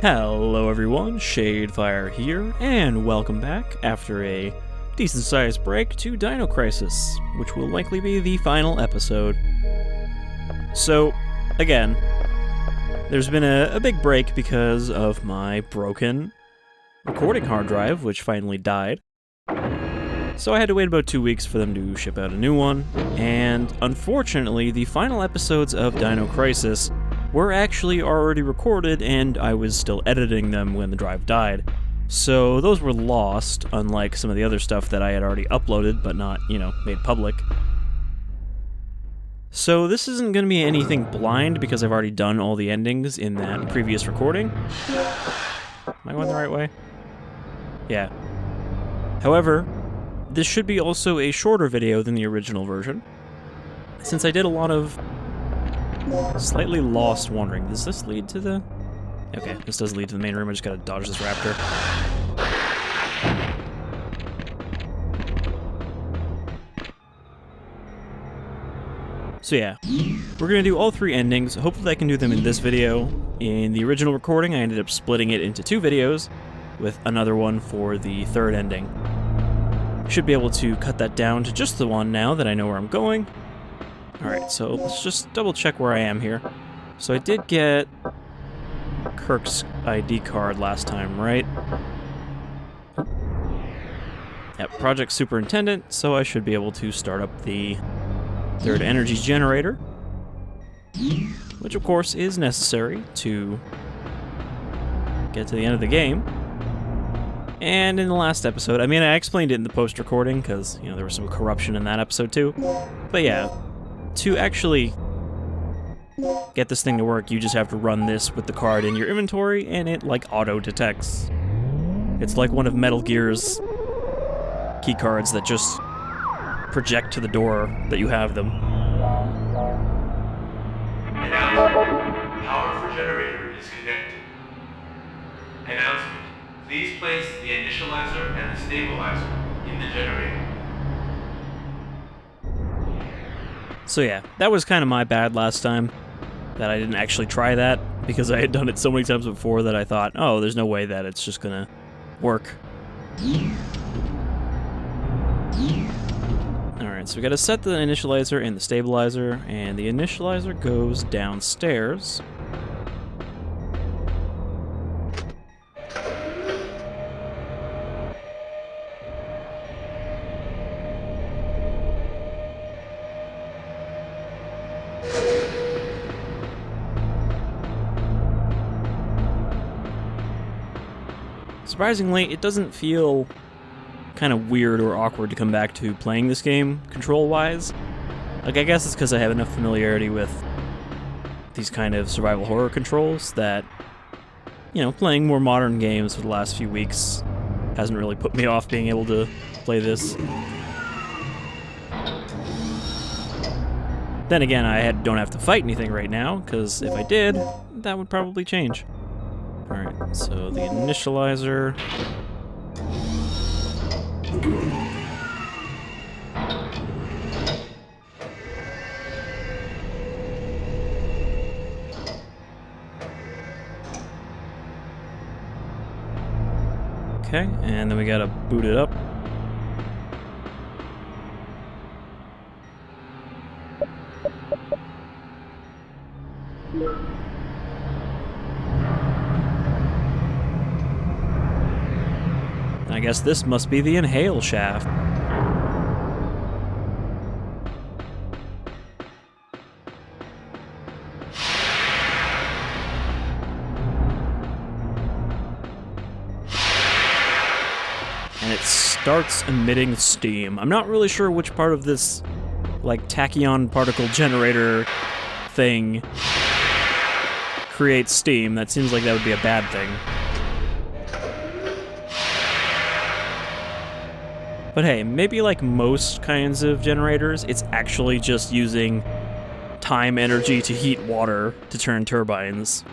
Hello everyone, Shadefyre here, and welcome back after a decent-sized break to Dino Crisis, which will likely be the final episode. So, again, there's been a big break because of my broken recording hard drive, which finally died. So I had to wait about 2 weeks for them to ship out a new one, and unfortunately, the final episodes of Dino Crisis were actually already recorded, and I was still editing them when the drive died. So those were lost, unlike some of the other stuff that I had already uploaded, but not, made public. So this isn't going to be anything blind, because I've already done all the endings in that previous recording. Am I going the right way? Yeah. However, this should be also a shorter video than the original version, since I did a lot of slightly lost wandering. Does this lead to the... Okay, this does lead to the main room. I just gotta dodge this raptor. So yeah, we're gonna do all 3 endings. Hopefully I can do them in this video. In the original recording, I ended up splitting it into 2 videos, with another one for the 3rd ending. Should be able to cut that down to just the one now that I know where I'm going. Alright, so let's just double check where I am here. So I did get Kirk's ID card last time, right? Yep, Project Superintendent, so I should be able to start up the 3rd energy generator, which of course is necessary to get to the end of the game. And in the last episode, I explained it in the post-recording, because, there was some corruption in that episode too. But yeah, to actually get this thing to work, you just have to run this with the card in your inventory, and it, auto-detects. It's like one of Metal Gear's key cards that just project to the door that you have them. Announcement. Power for generator is connected. Announcement. Please place the initializer and the stabilizer in the generator. So yeah, that was kind of my bad last time, that I didn't actually try that, because I had done it so many times before that I thought, oh, there's no way that it's just gonna work. Alright, so we gotta set the initializer and the stabilizer, and the initializer goes downstairs. Surprisingly, it doesn't feel kind of weird or awkward to come back to playing this game, control-wise. I guess it's because I have enough familiarity with these kind of survival horror controls that, playing more modern games for the last few weeks hasn't really put me off being able to play this. Then again, I don't have to fight anything right now, because if I did, that would probably change. Alright, so the initializer. Okay, and then we gotta boot it up. I guess this must be the inhale shaft. And it starts emitting steam. I'm not really sure which part of this, tachyon particle generator thing creates steam. That seems like that would be a bad thing. But hey, maybe like most kinds of generators, it's actually just using time energy to heat water to turn turbines.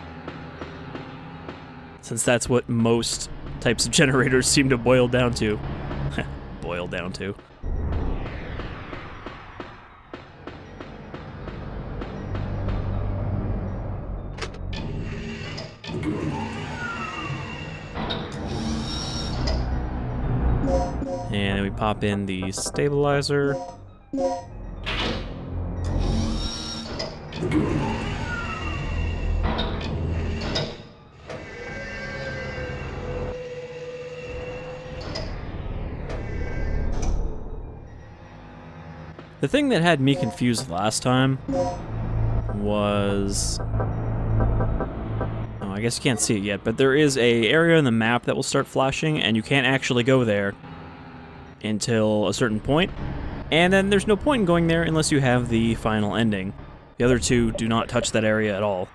Since that's what most types of generators seem to boil down to. Boil down to. And then we pop in the stabilizer. The thing that had me confused last time was... Oh, I guess you can't see it yet, but there is an area in the map that will start flashing, and you can't actually go there until a certain point. And then there's no point in going there unless you have the final ending. The other two do not touch that area at all.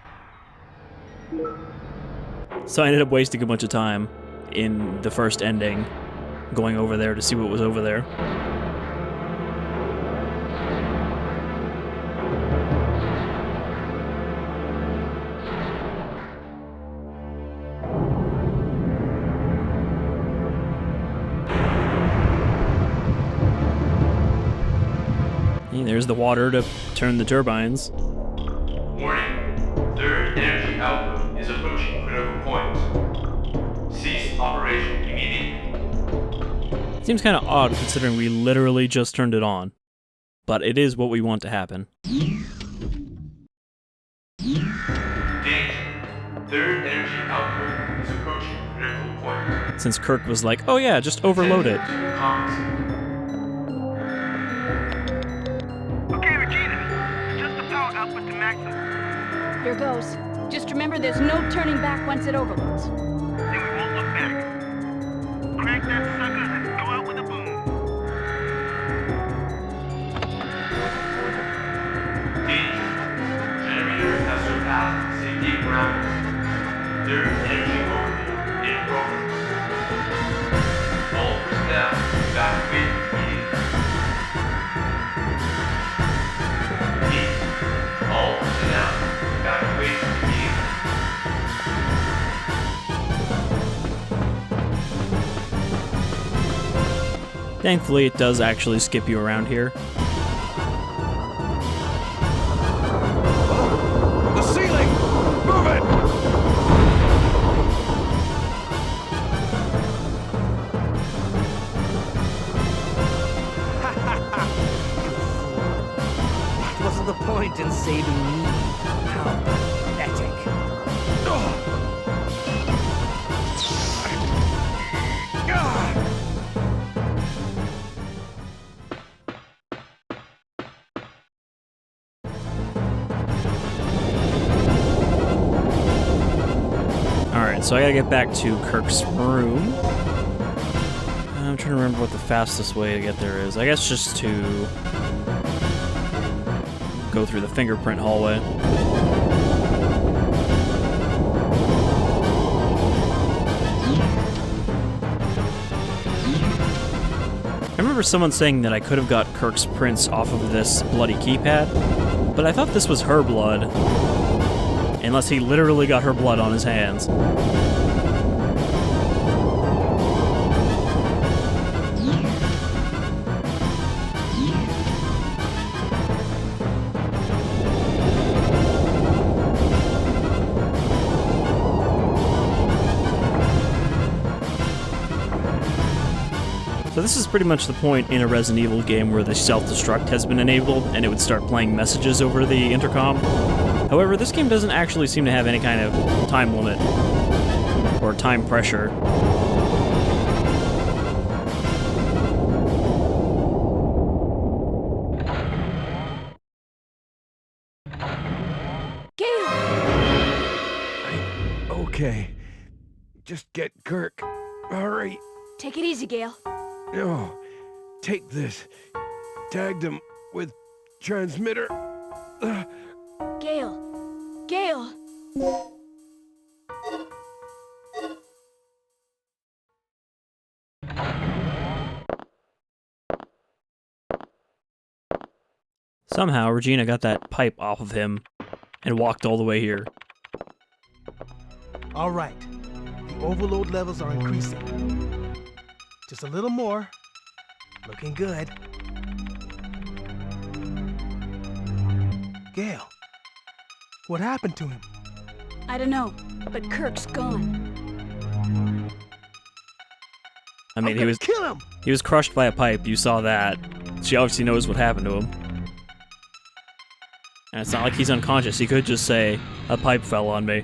So I ended up wasting a bunch of time in the first ending, going over there to see what was over there. And there's the water to turn the turbines. Warning. Third energy output is approaching critical point. Cease operation immediately. Seems kind of odd considering we literally just turned it on. But it is what we want to happen. Danger. Third energy output is approaching critical point. Since Kirk was like, oh yeah, just overload it. Okay, Regina. Adjust the power output to maximum. Here goes. Just remember there's no turning back once it overloads. Then we won't look back. Crank that sucker and go out with a boom. Danger. Generator has surpassed safety parameters. Third energy overload in progress. All personnel evacuate immediately. All personnel evacuate immediately. Thankfully, it does actually skip you around here. The ceiling! Move it! What was the point in saving me? How pathetic. Alright, so I gotta get back to Kirk's room. I'm trying to remember what the fastest way to get there is. I guess just to go through the fingerprint hallway. I remember someone saying that I could have got Kirk's prints off of this bloody keypad, but I thought this was her blood. Unless he literally got her blood on his hands. So this is pretty much the point in a Resident Evil game where the self-destruct has been enabled and it would start playing messages over the intercom. However, this game doesn't actually seem to have any kind of time limit or time pressure. Gale! Okay. Just get Kirk. All right. Take it easy, Gale. Oh, take this. Tagged him with transmitter. Gale! Gale! Somehow, Regina got that pipe off of him and walked all the way here. All right. The overload levels are increasing. Just a little more. Looking good. Gale, what happened to him? I don't know, but Kirk's gone. I mean, I'm he gonna was kill him! He was crushed by a pipe, you saw that. She obviously knows what happened to him. And it's not like he's unconscious, he could just say, a pipe fell on me.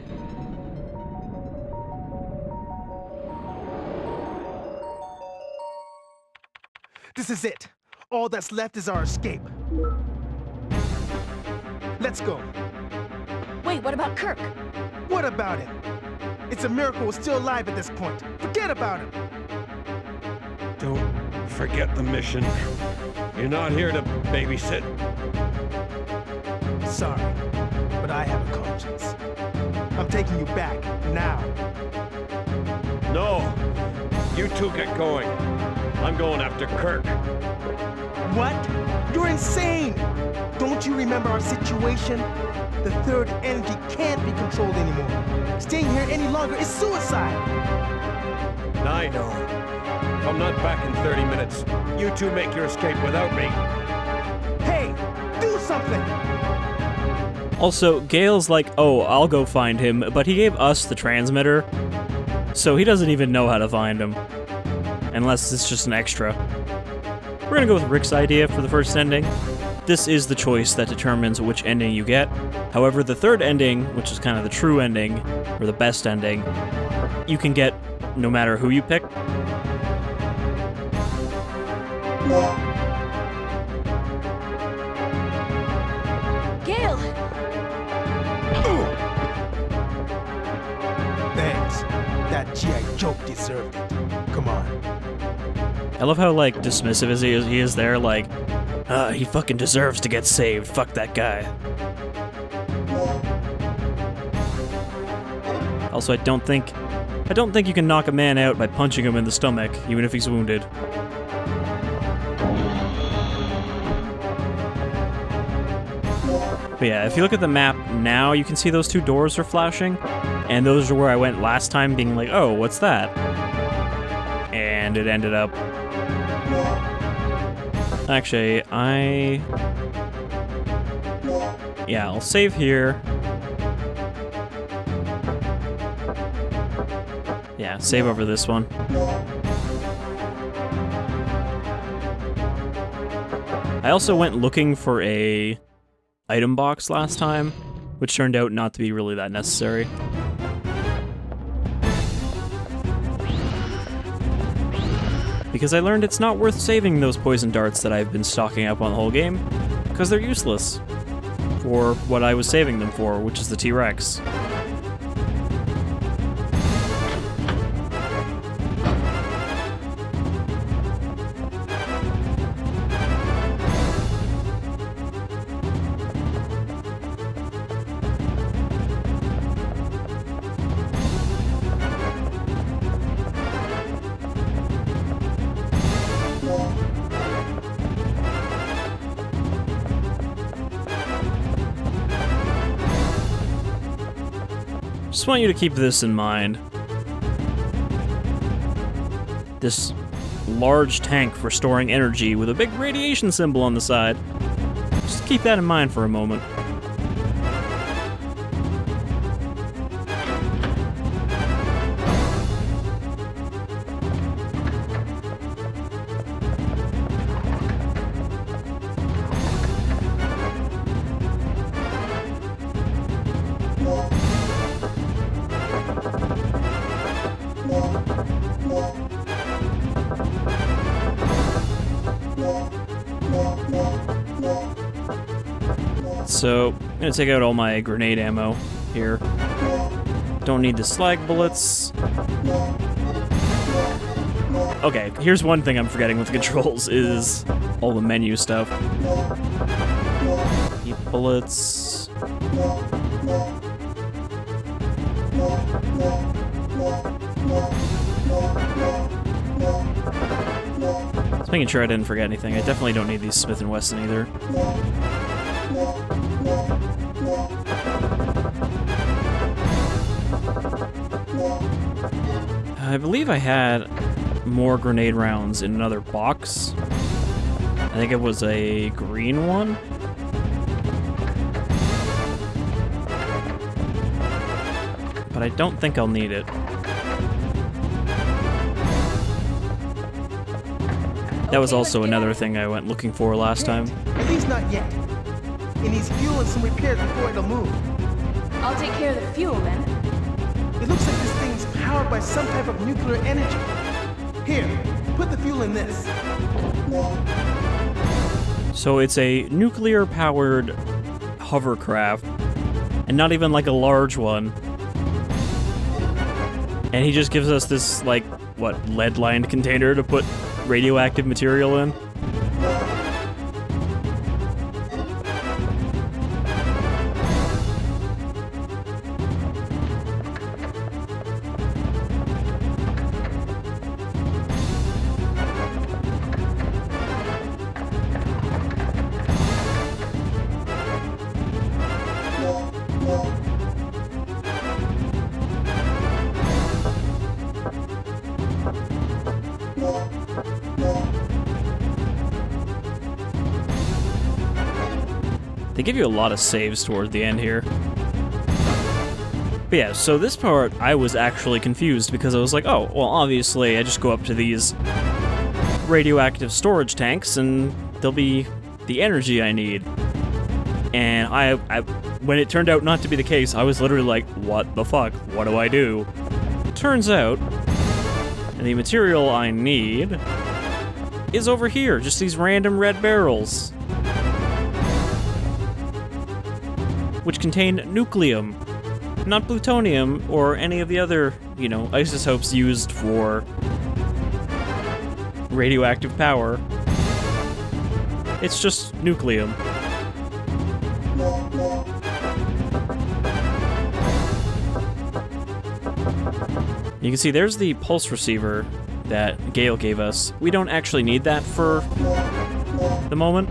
This is it. All that's left is our escape. Let's go. Wait, what about Kirk? What about him? It's a miracle we're still alive at this point. Forget about him. Don't forget the mission. You're not here to babysit. Sorry, but I have a conscience. I'm taking you back, now. No. You two get going. I'm going after Kirk. What? You're insane! Don't you remember our situation? The third energy can't be controlled anymore. Staying here any longer is suicide! I know. If I'm not back in 30 minutes, you two make your escape without me. Hey, do something! Also, Gale's like, oh, I'll go find him, but he gave us the transmitter, so he doesn't even know how to find him. Unless it's just an extra. We're gonna go with Rick's idea for the first ending. This is the choice that determines which ending you get. However, the third ending, which is kind of the true ending, or the best ending, you can get no matter who you pick. Gale! Thanks. That G.I. Joe deserved it. Come on. I love how, like, dismissive as he is there, like, he fucking deserves to get saved, fuck that guy. Also, I don't think you can knock a man out by punching him in the stomach, even if he's wounded. But yeah, if you look at the map now, you can see those two doors are flashing, and those are where I went last time, being like, oh, what's that? And it ended up... Actually, yeah, I'll save here. Yeah, save over this one. I also went looking for a item box last time, which turned out not to be really that necessary. Because I learned it's not worth saving those poison darts that I've been stocking up on the whole game, because they're useless for what I was saving them for, which is the T-Rex. Just want you to keep this in mind. This large tank for storing energy with a big radiation symbol on the side. Just keep that in mind for a moment. So, I'm gonna take out all my grenade ammo here. Don't need the slag bullets. Okay, here's one thing I'm forgetting with the controls is all the menu stuff. Keep bullets. Just making sure I didn't forget anything. I definitely don't need these Smith & Wesson either. I believe I had more grenade rounds in another box. I think it was a green one. But I don't think I'll need it. That was also another thing I went looking for last time. At least not yet. It needs fuel and some repairs before it'll move. I'll take care of the fuel then. It looks like this thing's powered by some type of nuclear energy. Here, put the fuel in this. So it's a nuclear-powered hovercraft, and not even like a large one. And he just gives us this, like, what, lead-lined container to put radioactive material in? They give you a lot of saves toward the end here. But yeah, so this part, I was actually confused because I was like, oh, well, obviously I just go up to these radioactive storage tanks and there'll be the energy I need. And I when it turned out not to be the case, I was literally like, what the fuck? What do I do? Turns out, the material I need is over here, just these random red barrels, which contain nucleum, not plutonium or any of the other, you know, isotopes used for radioactive power. It's just nucleum. You can see there's the pulse receiver that Gale gave us. We don't actually need that for the moment.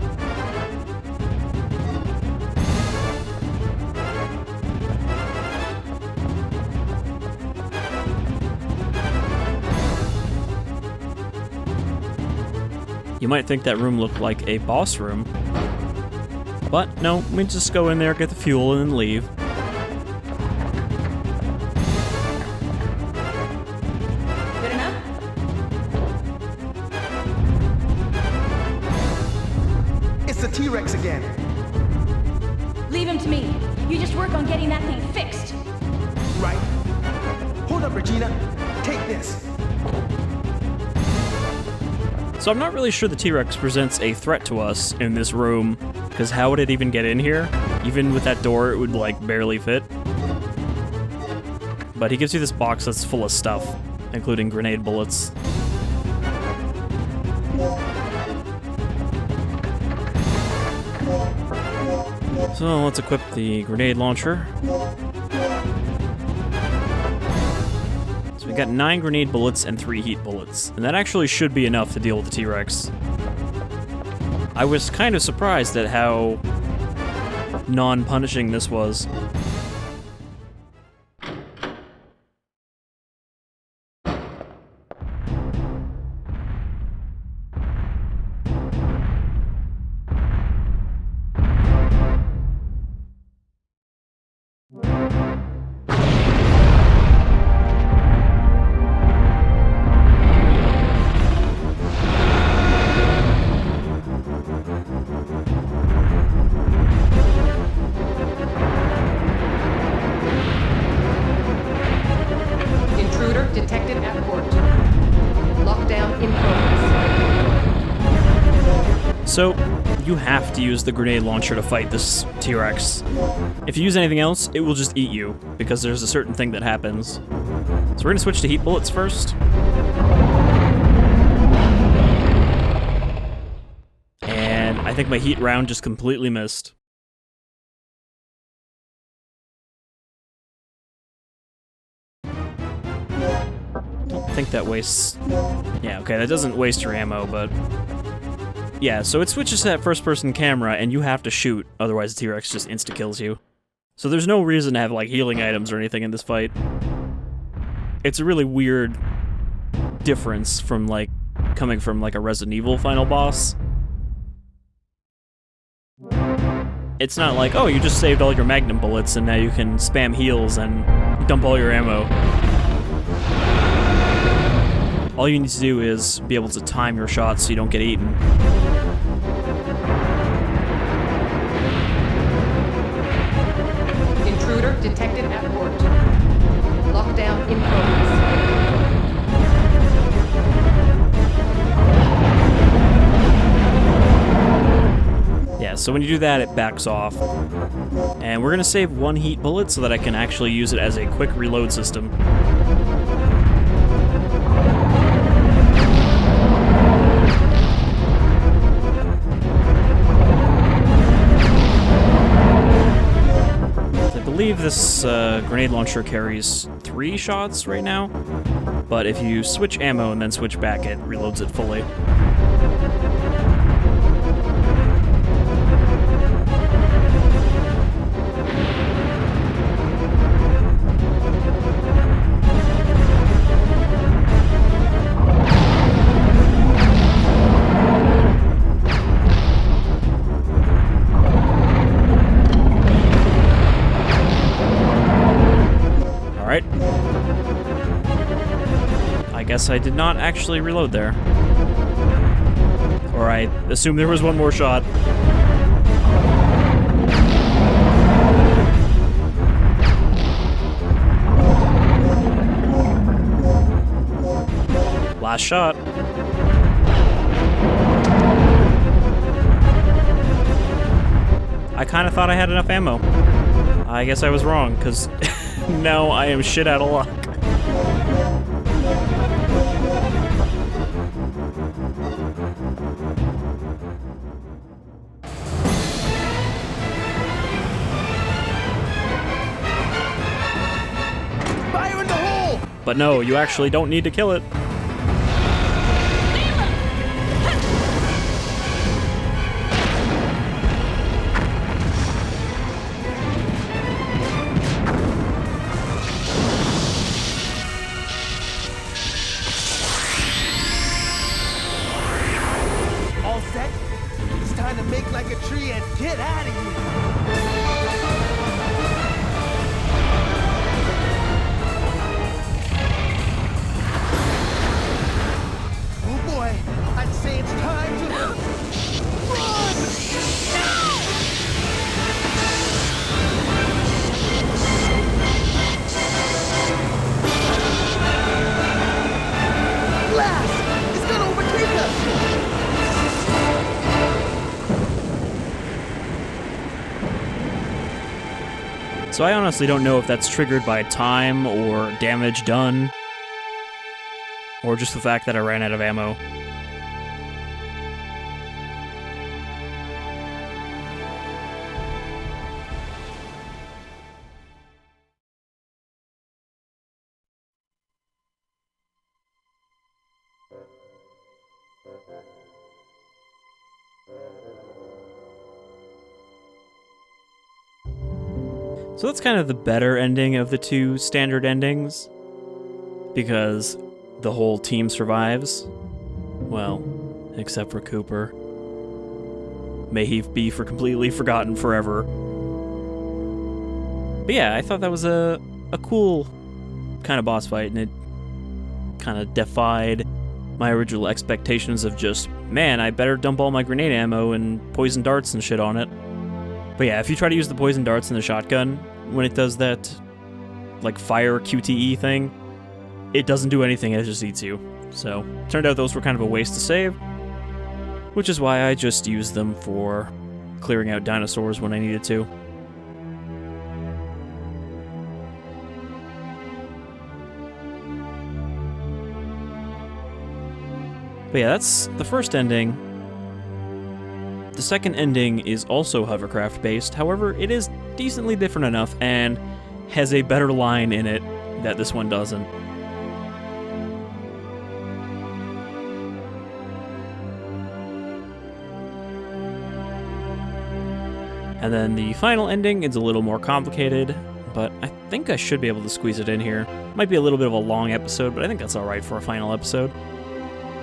You might think that room looked like a boss room, but no, we just go in there, get the fuel, and then leave. Good enough? It's the T-Rex again. Leave him to me. You just work on getting that thing fixed. Right. Hold up, Regina. Take this. So I'm not really sure the T-Rex presents a threat to us in this room, because how would it even get in here? Even with that door, it would, like, barely fit. But he gives you this box that's full of stuff, including grenade bullets. So let's equip the grenade launcher. So we got 9 grenade bullets and 3 heat bullets, and that actually should be enough to deal with the T-Rex. I was kind of surprised at how non-punishing this was. Intruder detected at port. Lockdown in progress. So, you have to use the grenade launcher to fight this T-Rex. If you use anything else, it will just eat you, because there's a certain thing that happens. So we're gonna switch to heat bullets first. And I think my heat round just completely missed. Don't think that wastes... Yeah, okay, that doesn't waste your ammo, but... Yeah, so it switches to that first-person camera, and you have to shoot, otherwise the T-Rex just insta-kills you. So there's no reason to have, like, healing items or anything in this fight. It's a really weird difference from, like, coming from, like, a Resident Evil final boss. It's not like, oh, you just saved all your magnum bullets, and now you can spam heals and dump all your ammo. all you need to do is be able to time your shots so you don't get eaten. Intruder detected at port. Lockdown in progress. Yeah, so when you do that, it backs off. And we're gonna save one heat bullet so that I can actually use it as a quick reload system. I believe this grenade launcher carries 3 shots right now, but if you switch ammo and then switch back, it reloads it fully. Alright. I guess I did not actually reload there. Or I assumed there was one more shot. Last shot. I kind of thought I had enough ammo. I guess I was wrong, because now I am shit out of luck. Fire in the hole! But no, you actually don't need to kill it. All set? It's time to make like a tree and get out of here. Oh boy, I'd say it's time to run! Blast! It's gonna overtake us! So I honestly don't know if that's triggered by time or damage done, or just the fact that I ran out of ammo. So that's kind of the better ending of the two standard endings, because the whole team survives. Well, except for Cooper. May he be completely forgotten forever. But yeah, I thought that was a cool kind of boss fight, and it kind of defied my original expectations of just, man, I better dump all my grenade ammo and poison darts and shit on it. But yeah, if you try to use the poison darts in the shotgun, when it does that, like, fire QTE thing, it doesn't do anything, it just eats you. So, turned out those were kind of a waste to save, which is why I just used them for clearing out dinosaurs when I needed to. But yeah, that's the first ending. The second ending is also hovercraft based, however, it is decently different enough and has a better line in it that this one doesn't. And then the final ending is a little more complicated, but I think I should be able to squeeze it in here. Might be a little bit of a long episode, but I think that's alright for a final episode.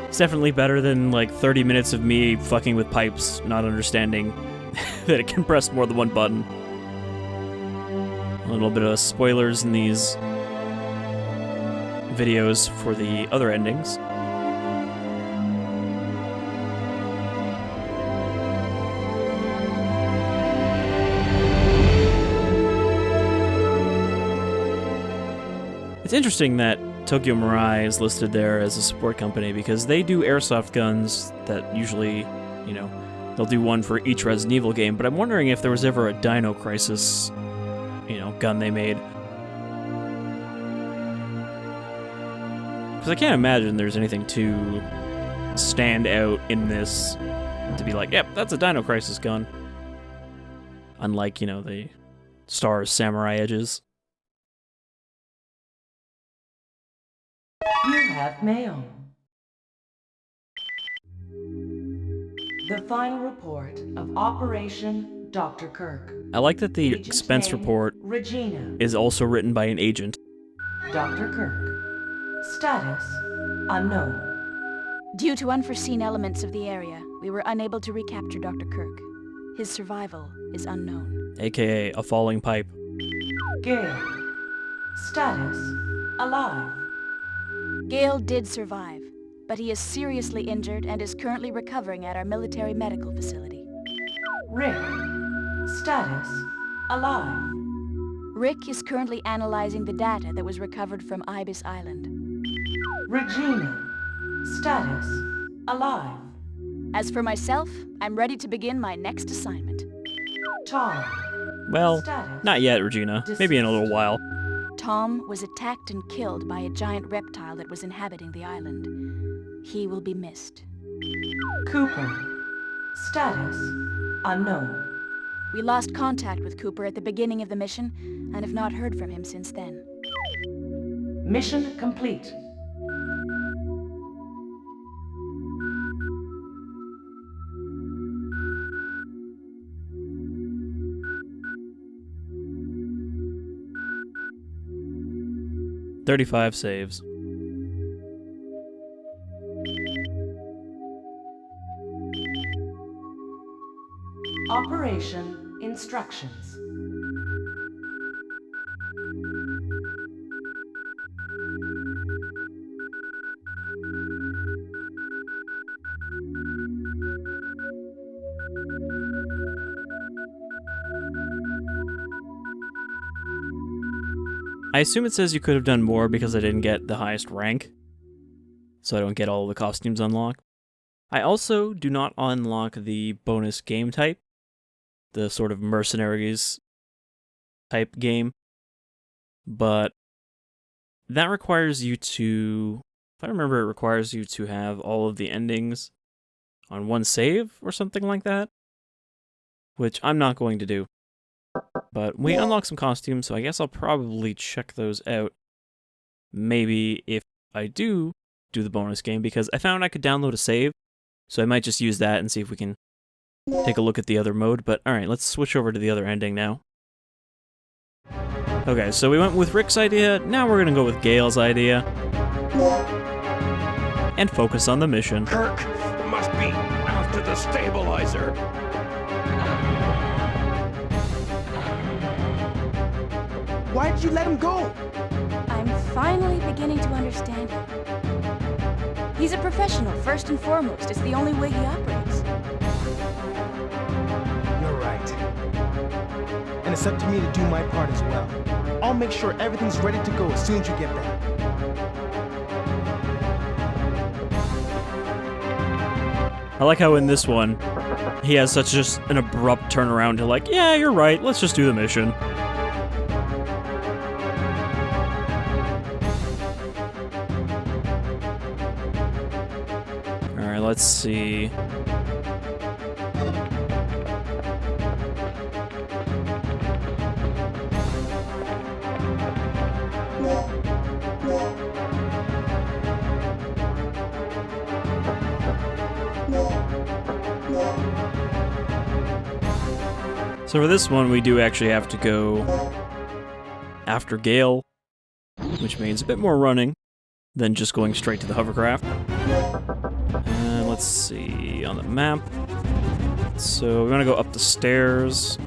It's definitely better than like 30 minutes of me fucking with pipes, not understanding that it can press more than one button. A little bit of spoilers in these videos for the other endings. It's interesting that Tokyo Mirai is listed there as a support company because they do airsoft guns that usually, you know, they'll do one for each Resident Evil game, but I'm wondering if there was ever a Dino Crisis, you know, gun they made. Because I can't imagine there's anything too stand out in this to be like, yep, that's a Dino Crisis gun. Unlike, you know, the Star's Samurai Edges. You have mail. The final report of Operation Dr. Kirk. I like that the Agent expense name, report Regina. is also written by an agent. Dr. Kirk. Status unknown. Due to unforeseen elements of the area, we were unable to recapture Dr. Kirk. His survival is unknown. AKA a falling pipe. Gale. Status alive. Gale did survive, but he is seriously injured and is currently recovering at our military medical facility. Rick. Status alive. Rick is currently analyzing the data that was recovered from Ibis Island. Regina. Status alive. As for myself, I'm ready to begin my next assignment. Tom. Well, Status not yet, Regina. Maybe in a little while. Tom was attacked and killed by a giant reptile that was inhabiting the island. He will be missed. Cooper. Status unknown. We lost contact with Cooper at the beginning of the mission and have not heard from him since then. Mission complete. "35 saves. Operation instructions. I assume it says you could have done more because I didn't get the highest rank, so I don't get all the costumes unlocked. I also do not unlock the bonus game type, the sort of mercenaries type game, but that requires you to, if I remember, it requires you to have all of the endings on one save or something like that, which I'm not going to do. But we unlock some costumes, so I guess I'll probably check those out. Maybe if I do the bonus game, because I found I could download a save, so I might just use that and see if we can take a look at the other mode. But alright, let's switch over to the other ending now. Okay, so we went with Rick's idea, now we're gonna go with Gale's idea. And focus on the mission. Kirk must be after the stabilizer. Why did you let him go? I'm finally beginning to understand him. He's a professional, first and foremost. It's the only way he operates. You're right. And it's up to me to do my part as well. I'll make sure everything's ready to go as soon as you get back. I like how in this one, he has such just an abrupt turnaround to like, yeah, you're right, let's just do the mission. Alright, let's see. So for this one, we do actually have to go after Gale, which means a bit more running than just going straight to the hovercraft. And let's see on the map. So we're gonna go up the stairs.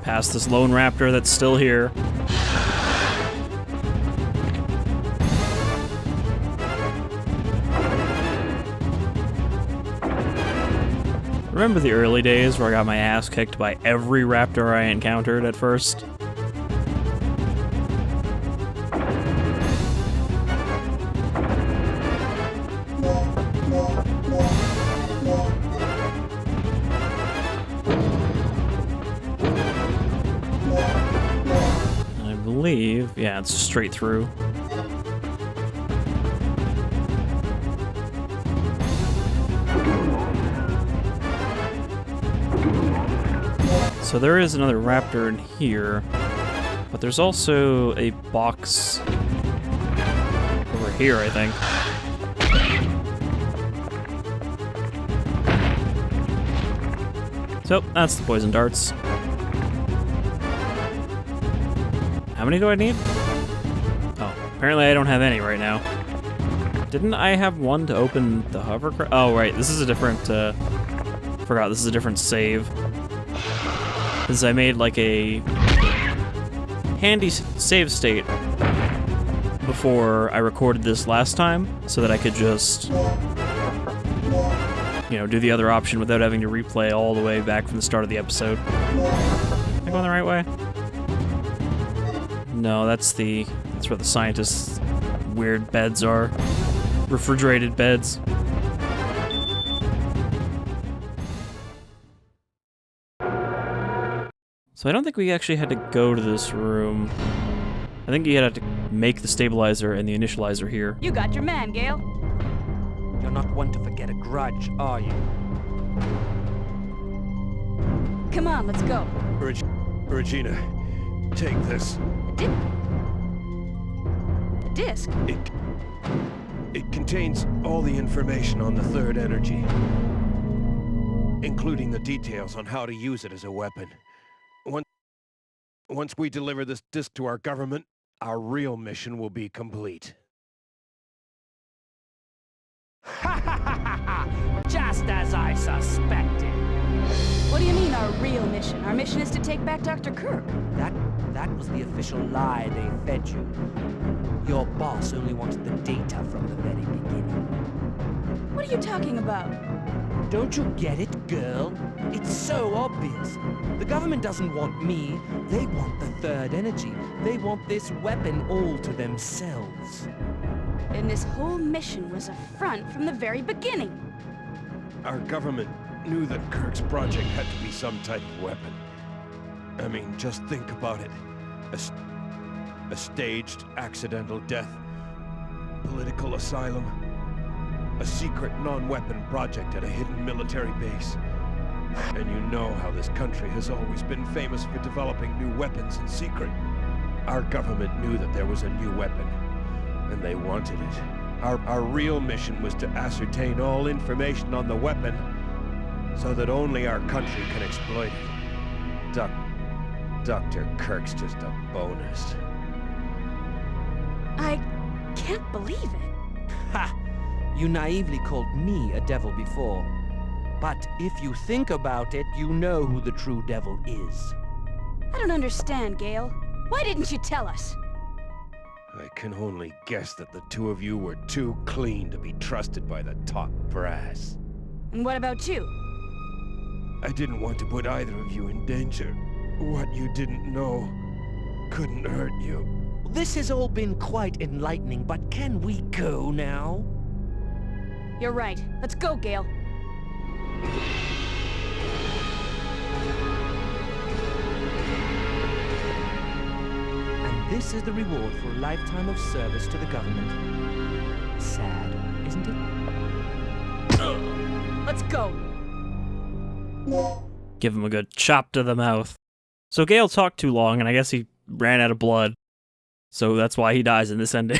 past this lone raptor that's still here. Remember the early days where I got my ass kicked by every raptor I encountered at first? I believe, yeah, it's straight through. So there is another raptor in here, but there's also a box over here, I think. So, that's the poison darts. How many do I need? Oh, apparently I don't have any right now. Didn't I have one to open the hovercraft? Oh, right, this is a different, forgot, this is a different save. Because I made like a handy save state before I recorded this last time, so that I could just, you know, do the other option without having to replay all the way back from the start of the episode. Am I going the right way? No, that's where the scientists' weird beds are. Refrigerated beds. So I don't think we actually had to go to this room. I think you had to make the stabilizer and the initializer here. You got your man, Gale. You're not one to forget a grudge, are you? Come on, let's go. Regina, take this. A disc? It contains all the information on the third energy, including the details on how to use it as a weapon. Once we deliver this disc to our government, our real mission will be complete. Just as I suspected. What do you mean, our real mission? Our mission is to take back Dr. Kirk. That was the official lie they fed you. Your boss only wanted the data from the very beginning. What are you talking about? Don't you get it, girl? It's so obvious. The government doesn't want me. They want the third energy. They want this weapon all to themselves. And this whole mission was a front from the very beginning. Our government knew that Kirk's project had to be some type of weapon. I mean, just think about it. A staged, accidental death. Political asylum. A secret non-weapon project at a hidden military base. And you know how this country has always been famous for developing new weapons in secret. Our government knew that there was a new weapon, and they wanted it. Our real mission was to ascertain all information on the weapon, so that only our country can exploit it. Dr. Kirk's just a bonus. I can't believe it. Ha! You naively called me a devil before. But if you think about it, you know who the true devil is. I don't understand, Gale. Why didn't you tell us? I can only guess that the two of you were too clean to be trusted by the top brass. And what about you? I didn't want to put either of you in danger. What you didn't know couldn't hurt you. This has all been quite enlightening, but can we go now? You're right. Let's go, Gale. And this is the reward for a lifetime of service to the government. Sad, isn't it? Let's go. Give him a good chop to the mouth. So Gale talked too long, and I guess he ran out of blood. So that's why he dies in this ending.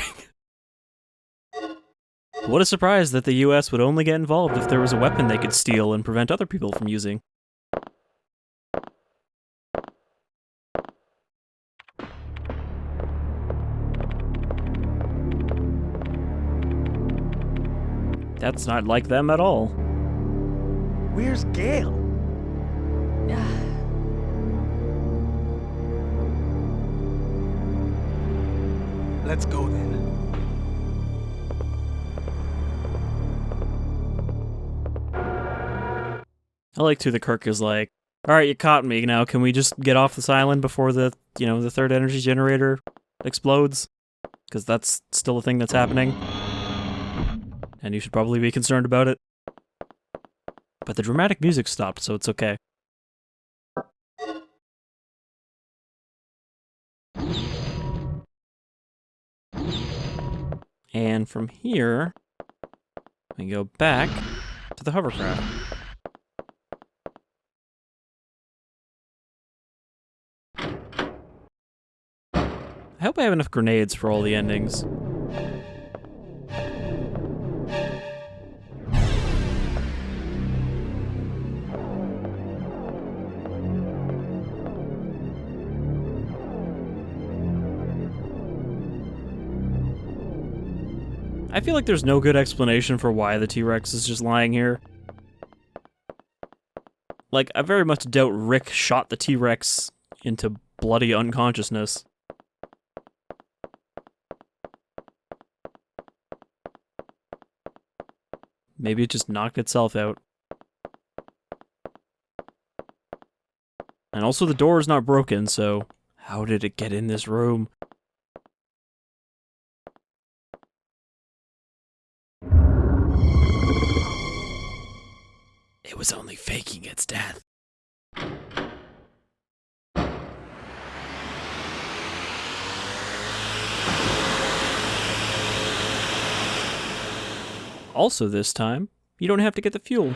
What a surprise that the US would only get involved if there was a weapon they could steal and prevent other people from using. That's not like them at all. Where's Gale? Let's go then. I like too that Kirk is like, alright, you caught me, now can we just get off this island before the, the third energy generator explodes? Because that's still a thing that's happening. And you should probably be concerned about it. But the dramatic music stopped, so it's okay. And from here, we go back to the hovercraft. I hope I have enough grenades for all the endings. I feel like there's no good explanation for why the T-Rex is just lying here. Like, I very much doubt Rick shot the T-Rex into bloody unconsciousness. Maybe it just knocked itself out. And also the door is not broken, so how did it get in this room? It was only faking its death. Also this time, you don't have to get the fuel.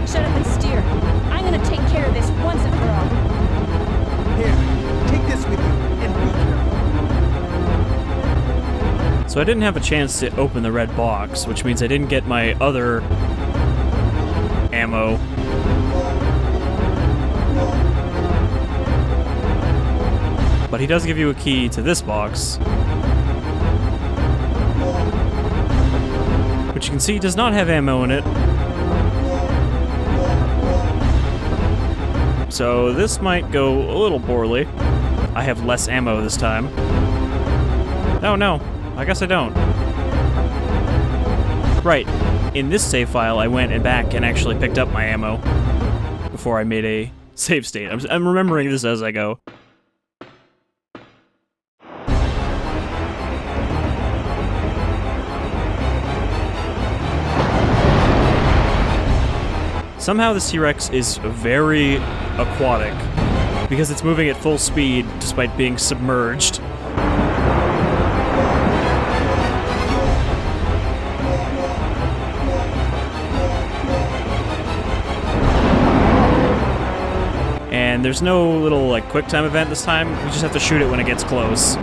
Shut up and steer. I'm gonna take care of this once and for all. Here, take this with you and be careful. So I didn't have a chance to open the red box, which means I didn't get my other ammo. But he does give you a key to this box, which you can see does not have ammo in it. So this might go a little poorly. I have less ammo this time. Oh no, I guess I don't. Right, in this save file I went and back and actually picked up my ammo before I made a save state. I'm remembering this as I go. Somehow this T-Rex is very aquatic, because it's moving at full speed despite being submerged. And there's no little, like, quick time event this time, we just have to shoot it when it gets close.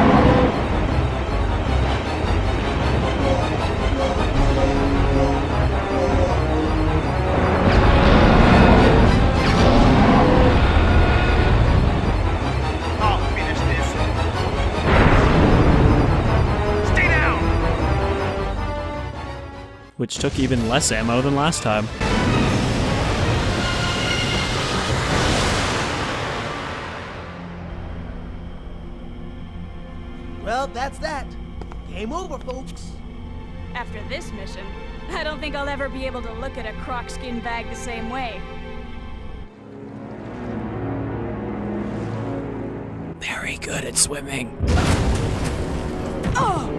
Which took even less ammo than last time. Well, that's that. Game over, folks. After this mission, I don't think I'll ever be able to look at a croc skin bag the same way. Very good at swimming. Oh!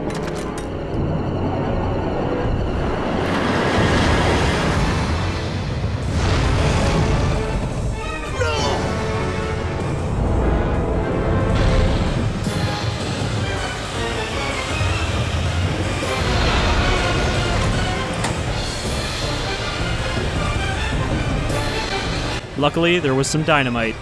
Luckily, there was some dynamite.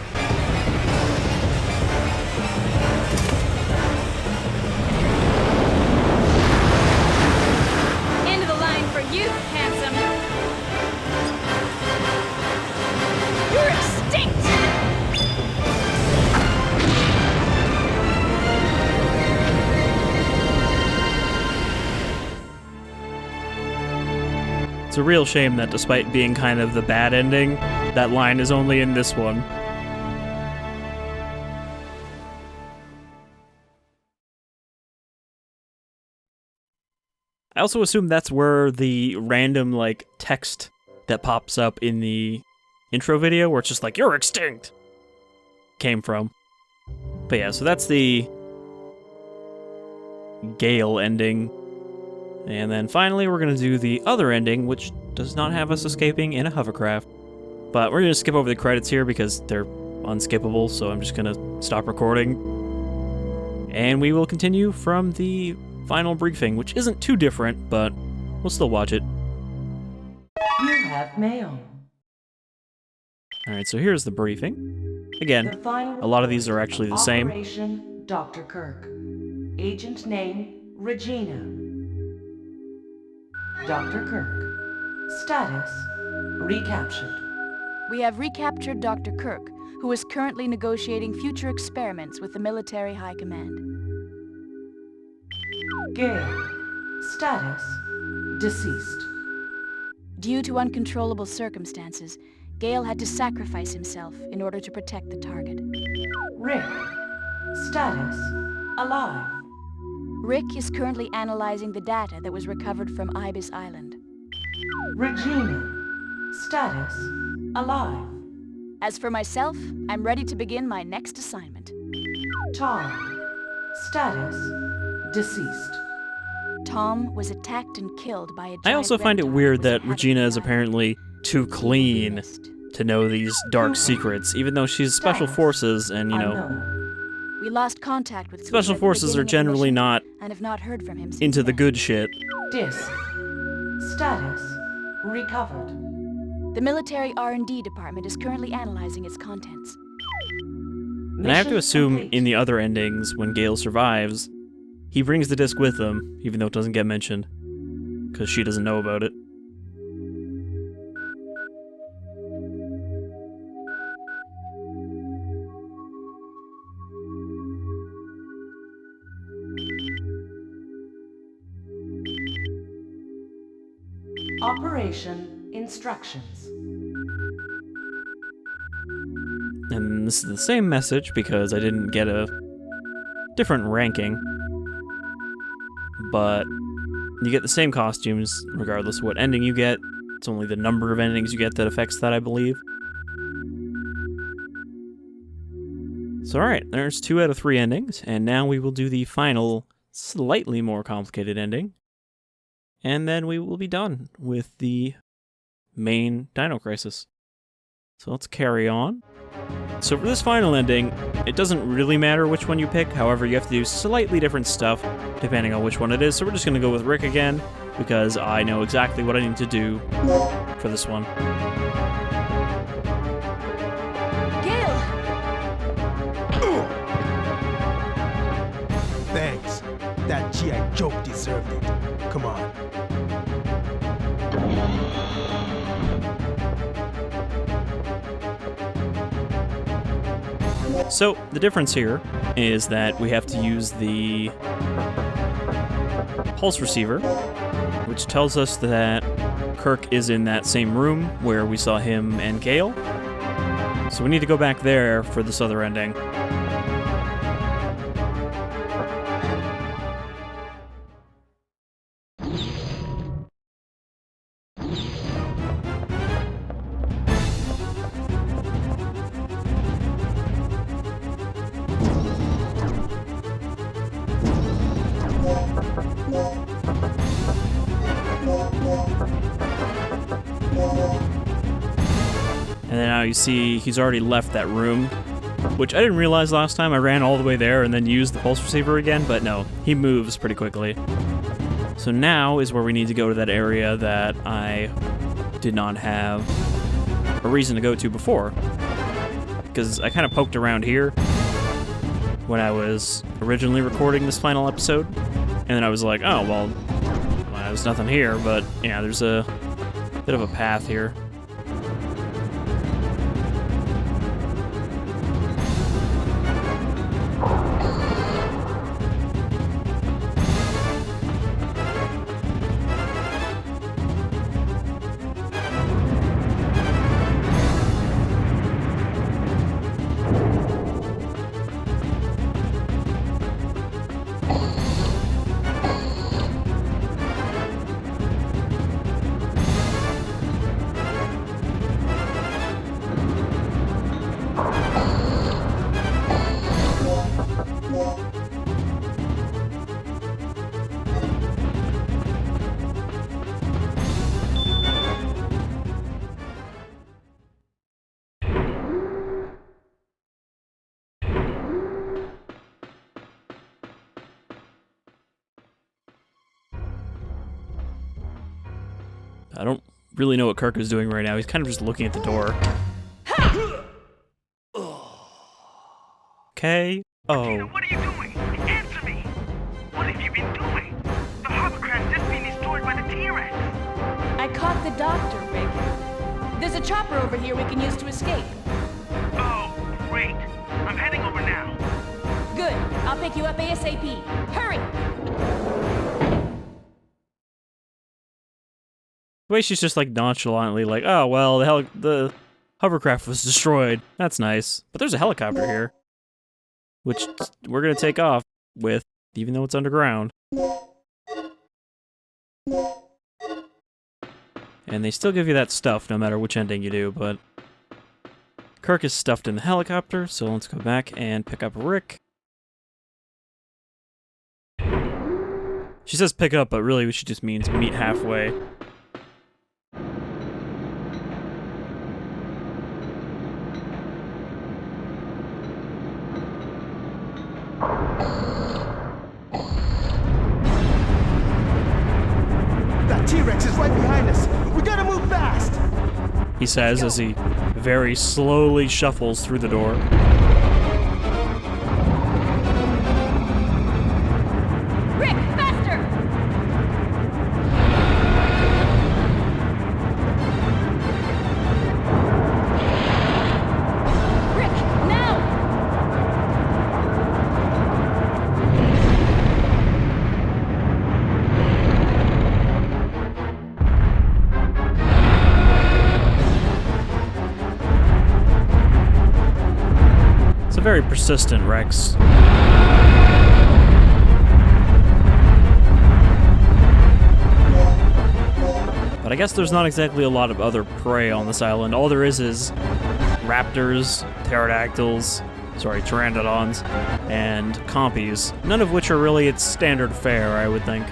End of the line for you, handsome. You're extinct! It's a real shame that despite being kind of the bad ending, that line is only in this one. I also assume that's where the random, like, text that pops up in the intro video, where it's just like, "You're extinct!" came from. But yeah, so that's the Gale ending. And then finally, we're going to do the other ending, which does not have us escaping in a hovercraft. But we're going to skip over the credits here because they're unskippable, so I'm just going to stop recording. And we will continue from the final briefing, which isn't too different, but we'll still watch it. You have mail. Alright, so here's the briefing. Again, The final a lot of these are actually the same. Operation Dr. Kirk. Agent name Regina. Dr. Kirk. Status recaptured. We have recaptured Dr. Kirk, who is currently negotiating future experiments with the military high command. Gale. Status deceased. Due to uncontrollable circumstances, Gale had to sacrifice himself in order to protect the target. Rick. Status alive. Rick is currently analyzing the data that was recovered from Ibis Island. Regina. Status alive. As for myself, I'm ready to begin my next assignment. Tom. Status deceased. Tom was attacked and killed by a giant I also find it reptile weird was that Regina is inhabiting apparently too clean to know these dark secrets, even though she's Special Forces and, you know, Unknown. We lost contact with Special Cooper at the Forces are beginning of the generally mission not and have not heard from him since into the then. good shit. Disc. Status recovered. The military R&D department is currently analyzing its contents. And I have to assume in the other endings, when Gale survives, he brings the disc with him, even though it doesn't get mentioned, because she doesn't know about it. Operation instructions. And this is the same message because I didn't get a different ranking. But you get the same costumes regardless of what ending you get. It's only the number of endings you get that affects that, I believe. So alright, there's 2 out of 3 endings, and now we will do the final, slightly more complicated ending. And then we will be done with the main Dino Crisis. So let's carry on. So for this final ending, it doesn't really matter which one you pick, however you have to do slightly different stuff depending on which one it is, so we're just going to go with Rick again, because I know exactly what I need to do for this one. Gale! Thanks. That G.I. Joe deserved it. Come on. So, the difference here is that we have to use the pulse receiver, which tells us that Kirk is in that same room where we saw him and Gale. So we need to go back there for this other ending. And then now you see he's already left that room, which I didn't realize last time. I ran all the way there and then used the pulse receiver again, but no, he moves pretty quickly. So now is where we need to go to that area that I did not have a reason to go to before. Because I kind of poked around here when I was originally recording this final episode. And then I was like, oh, well, there's nothing here. But yeah, there's a bit of a path here. I don't really know what Kirk is doing right now. He's kind of just looking at the door. Okay. Regina, what are you doing? Answer me! What have you been doing? The hovercraft just being destroyed by the T-Rex. I caught the doctor, Rick. There's a chopper over here we can use to escape. Oh, great. I'm heading over now. Good. I'll pick you up ASAP. Hurry! The way she's just like nonchalantly like, oh, well, the hovercraft was destroyed. That's nice. But there's a helicopter here, which we're going to take off with, even though it's underground. And they still give you that stuff no matter which ending you do, but Kirk is stuffed in the helicopter, so let's go back and pick up Rick. She says pick up, but really she just means meet halfway. That T-Rex is right behind us. We gotta move fast. He says as he very slowly shuffles through the door. Rick, faster! Rick, now! It's a very persistent Rex. But I guess there's not exactly a lot of other prey on this island. All there is raptors, pterodactyls, pteranodons, and compies, none of which are really its standard fare, I would think.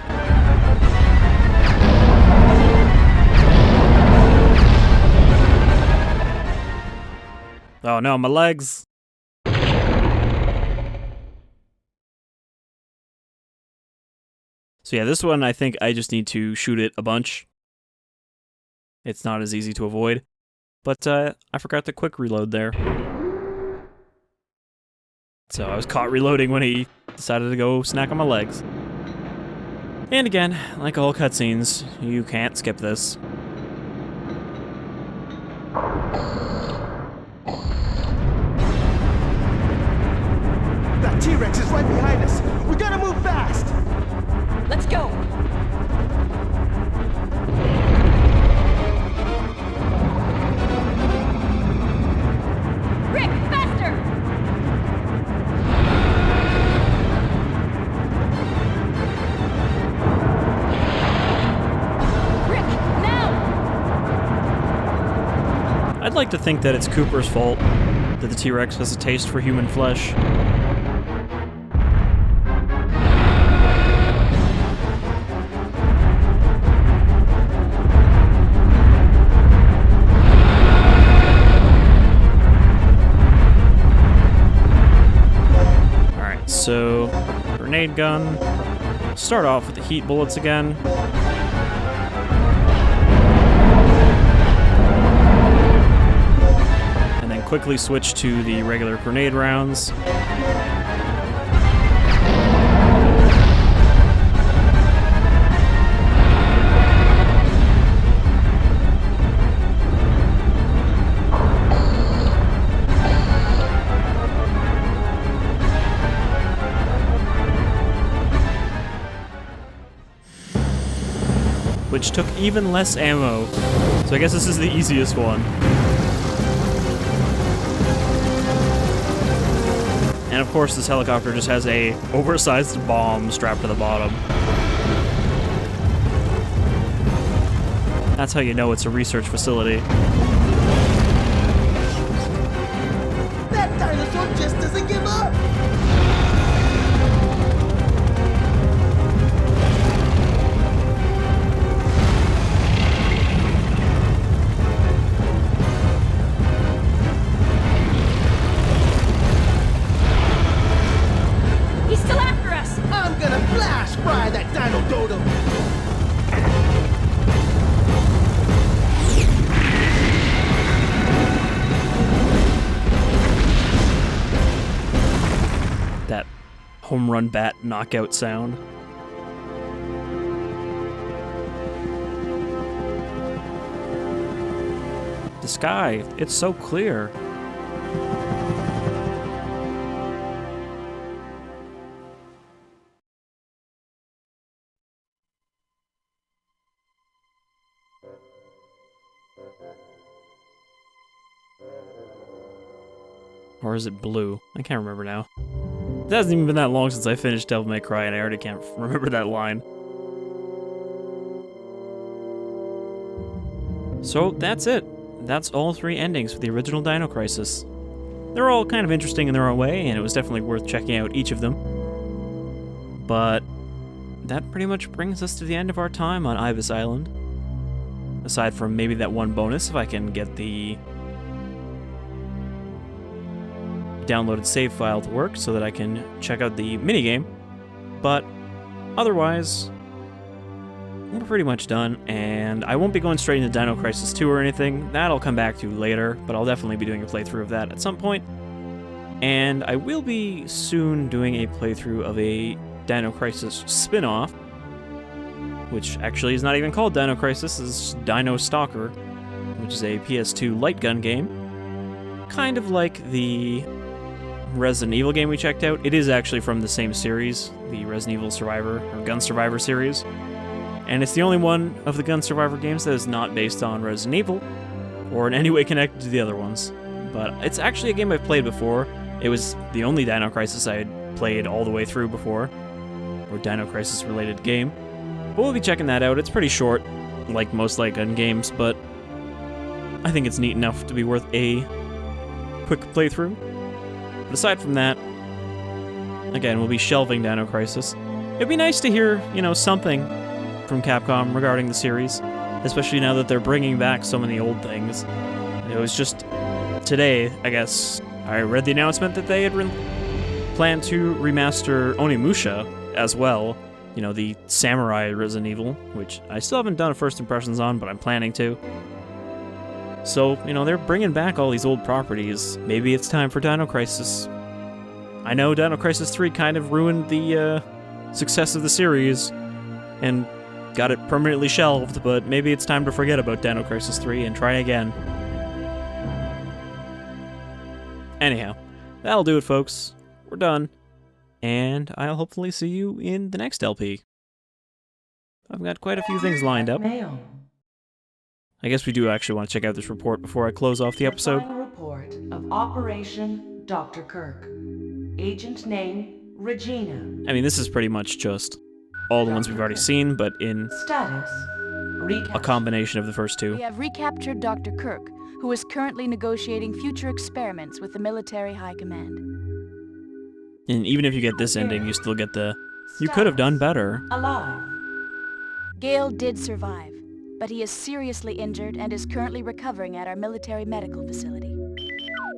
Oh no, my legs! So yeah, this one I think I just need to shoot it a bunch. It's not as easy to avoid. But I forgot to quick reload there. So I was caught reloading when he decided to go snack on my legs. And again, like all cutscenes, you can't skip this. That T-Rex is right behind us. We gotta move fast. Let's go! Rick, faster! Rick, now! I'd like to think that it's Cooper's fault that the T-Rex has a taste for human flesh. So, grenade gun. Start off with the heat bullets again. quickly switch to the regular grenade rounds. Which took even less ammo. So I guess this is the easiest one. And of course this helicopter just has a oversized bomb strapped to the bottom. That's how you know it's a research facility. That dinosaur just doesn't give up! He's still after us! I'm gonna flash fry that dino dodo! That home run bat knockout sound. The sky, it's so clear. Or is it blue? I can't remember now. It hasn't even been that long since I finished Devil May Cry and I already can't remember that line. So that's it. That's all 3 endings for the original Dino Crisis. They're all kind of interesting in their own way, and it was definitely worth checking out each of them. But that pretty much brings us to the end of our time on Ibis Island. Aside from maybe that one bonus, if I can get the downloaded save file to work so that I can check out the minigame. But otherwise, we're pretty much done, and I won't be going straight into Dino Crisis 2 or anything. That I'll come back to later, but I'll definitely be doing a playthrough of that at some point. And I will be soon doing a playthrough of a Dino Crisis spin-off, which actually is not even called Dino Crisis, it's Dino Stalker, which is a PS2 light gun game. Kind of like the Resident Evil game we checked out. It is actually from the same series, the Resident Evil Survivor, or Gun Survivor series. And it's the only one of the Gun Survivor games that is not based on Resident Evil, or in any way connected to the other ones. But it's actually a game I've played before. It was the only Dino Crisis I had played all the way through before, or Dino Crisis related game. But we'll be checking that out. It's pretty short, like most light gun games, but I think it's neat enough to be worth a quick playthrough. But aside from that, again, we'll be shelving Dino Crisis. It'd be nice to hear, something from Capcom regarding the series, especially now that they're bringing back so many old things. It was just today, I guess, I read the announcement that they had planned to remaster Onimusha as well, the Samurai Resident Evil, which I still haven't done a first impressions on, but I'm planning to. So, they're bringing back all these old properties. Maybe it's time for Dino Crisis. I know Dino Crisis 3 kind of ruined the success of the series and got it permanently shelved, but maybe it's time to forget about Dino Crisis 3 and try again. Anyhow, that'll do it, folks. We're done. And I'll hopefully see you in the next LP. I've got quite a few things lined up. Mail. I guess we do actually want to check out this report before I close off the episode. Final report of Operation Dr. Kirk. Agent name, Regina. I mean, this is pretty much just all the ones we've already seen, but in Status. a combination of the first two. We have recaptured Dr. Kirk, who is currently negotiating future experiments with the military high command. And even if you get this ending, you still get the, you could have done better. Alive. Gale did survive, but he is seriously injured and is currently recovering at our military medical facility.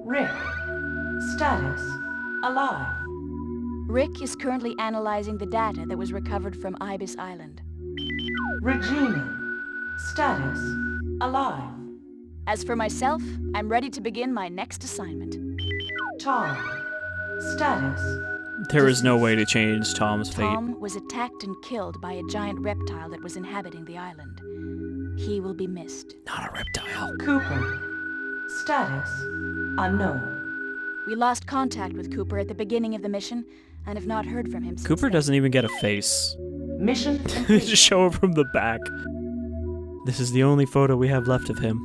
Rick. Status. Alive. Rick is currently analyzing the data that was recovered from Ibis Island. Regina. Status. Alive. As for myself, I'm ready to begin my next assignment. Tom. Status. There is no way to change Tom's fate. Tom was attacked and killed by a giant reptile that was inhabiting the island. He will be missed. Not a reptile. Cooper. Status. Unknown. We lost contact with Cooper at the beginning of the mission and have not heard from him since Cooper then. doesn't even get a face. Mission Just complete. show him from the back. This is the only photo we have left of him.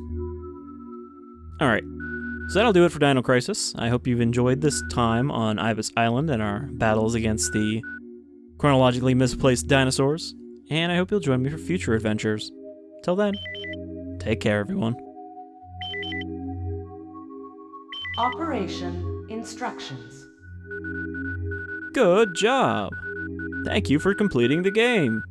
Alright, so that'll do it for Dino Crisis. I hope you've enjoyed this time on Ibis Island and our battles against the chronologically misplaced dinosaurs, and I hope you'll join me for future adventures. Till then, take care, everyone. Operation instructions. Good job! Thank you for completing the game.